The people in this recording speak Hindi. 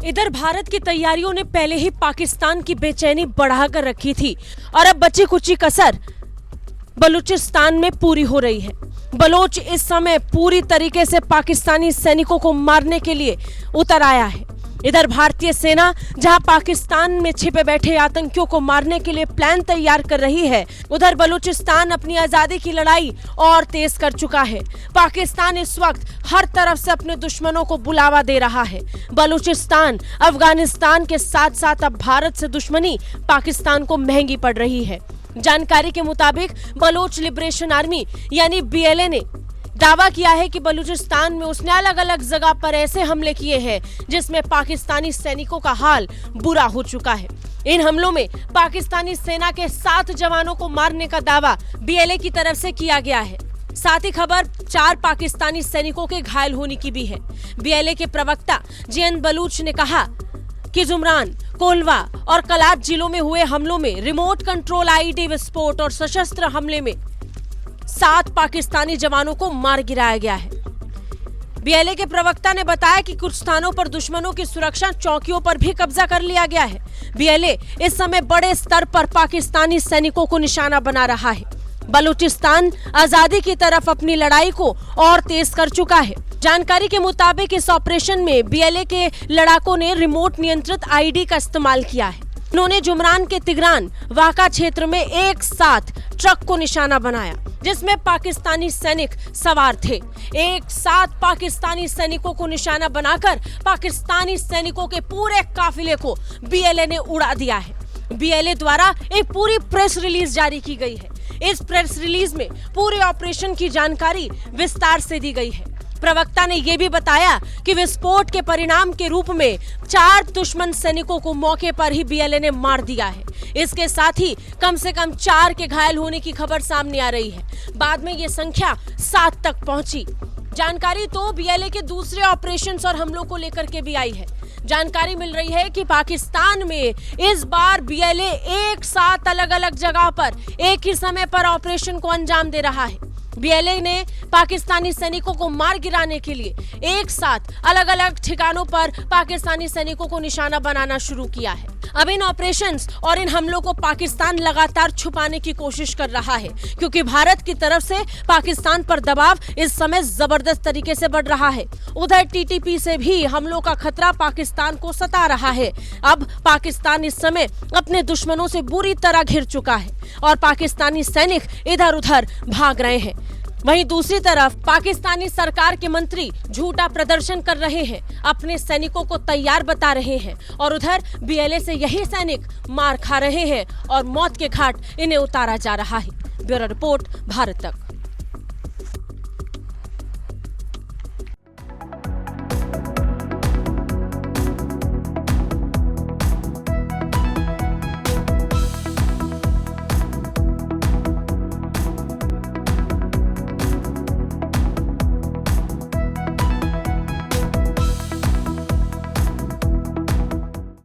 इधर भारत की तैयारियों ने पहले ही पाकिस्तान की बेचैनी बढ़ाकर रखी थी और अब बची कुची कसर बलूचिस्तान में पूरी हो रही है। बलोच इस समय पूरी तरीके से पाकिस्तानी सैनिकों को मारने के लिए उतर आया है। इधर भारतीय सेना जहां पाकिस्तान में छिपे बैठे आतंकियों को मारने के लिए प्लान तैयार कर रही है, उधर बलूचिस्तान अपनी आजादी की लड़ाई और तेज कर चुका है। पाकिस्तान इस वक्त हर तरफ से अपने दुश्मनों को बुलावा दे रहा है। बलूचिस्तान अफगानिस्तान के साथ साथ अब भारत से दुश्मनी पाकिस्तान को महंगी पड़ रही है। जानकारी के मुताबिक बलोच लिबरेशन आर्मी यानी बीएलए ने दावा किया है कि बलूचिस्तान में उसने अलग अलग जगह पर ऐसे हमले किए हैं जिसमें पाकिस्तानी सैनिकों का हाल बुरा हो चुका है। इन हमलों में पाकिस्तानी सेना के 7 जवानों को मारने का दावा बीएलए की तरफ से किया गया है। साथ ही खबर 4 पाकिस्तानी सैनिकों के घायल होने की भी है। बीएलए के प्रवक्ता जीएन बलूच ने कहा कि जुमरान, कोलवा और कलात जिलों में हुए हमलों में रिमोट कंट्रोल आईईडी विस्फोट और सशस्त्र हमले में 7 पाकिस्तानी जवानों को मार गिराया गया है। बीएलए के प्रवक्ता ने बताया कि कुछ स्थानों पर दुश्मनों की सुरक्षा चौकियों पर भी कब्जा कर लिया गया है। बीएलए इस समय बड़े स्तर पर पाकिस्तानी सैनिकों को निशाना बना रहा है। बलूचिस्तान आजादी की तरफ अपनी लड़ाई को और तेज कर चुका है। जानकारी के मुताबिक इस ऑपरेशन में बीएलए के लड़ाकों ने रिमोट नियंत्रित आईईडी का इस्तेमाल किया है। उन्होंने जुमरान के तिगरान वाका क्षेत्र में एक साथ ट्रक को निशाना बनाया जिसमें पाकिस्तानी सैनिक सवार थे। एक साथ पाकिस्तानी सैनिकों को निशाना बनाकर पाकिस्तानी सैनिकों के पूरे काफिले को बीएलए ने उड़ा दिया है। बीएलए द्वारा एक पूरी प्रेस रिलीज जारी की गई है। इस प्रेस रिलीज में पूरे ऑपरेशन की जानकारी विस्तार से दी गई है। प्रवक्ता ने यह भी बताया कि विस्फोट के परिणाम के रूप में 4 दुश्मन सैनिकों को मौके पर ही बीएलए ने मार दिया है। इसके साथ ही कम से कम 4 के घायल होने की खबर सामने आ रही है। बाद में ये संख्या 7 तक पहुंची। जानकारी तो बीएलए के दूसरे ऑपरेशंस और हमलों को लेकर के भी आई है। जानकारी मिल रही है कि पाकिस्तान में इस बार बीएलए एक साथ अलग अलग जगह पर एक ही समय पर ऑपरेशन को अंजाम दे रहा है। बीएलए ने पाकिस्तानी सैनिकों को मार गिराने के लिए एक साथ अलग अलग ठिकानों पर पाकिस्तानी सैनिकों को निशाना बनाना शुरू किया है। अब इन ऑपरेशंस और इन हमलों को पाकिस्तान लगातार छुपाने की कोशिश कर रहा है क्योंकि भारत की तरफ से पाकिस्तान पर दबाव इस समय जबरदस्त तरीके से बढ़ रहा है। उधर टीटीपी से भी हमलों का खतरा पाकिस्तान को सता रहा है। अब पाकिस्तान इस समय अपने दुश्मनों से बुरी तरह घिर चुका है और पाकिस्तानी सैनिक इधर उधर भाग रहे हैं। वहीं दूसरी तरफ पाकिस्तानी सरकार के मंत्री झूठा प्रदर्शन कर रहे हैं, अपने सैनिकों को तैयार बता रहे हैं और उधर बीएलए से यही सैनिक मार खा रहे हैं और मौत के घाट इन्हें उतारा जा रहा है। ब्यूरो रिपोर्ट, भारत तक।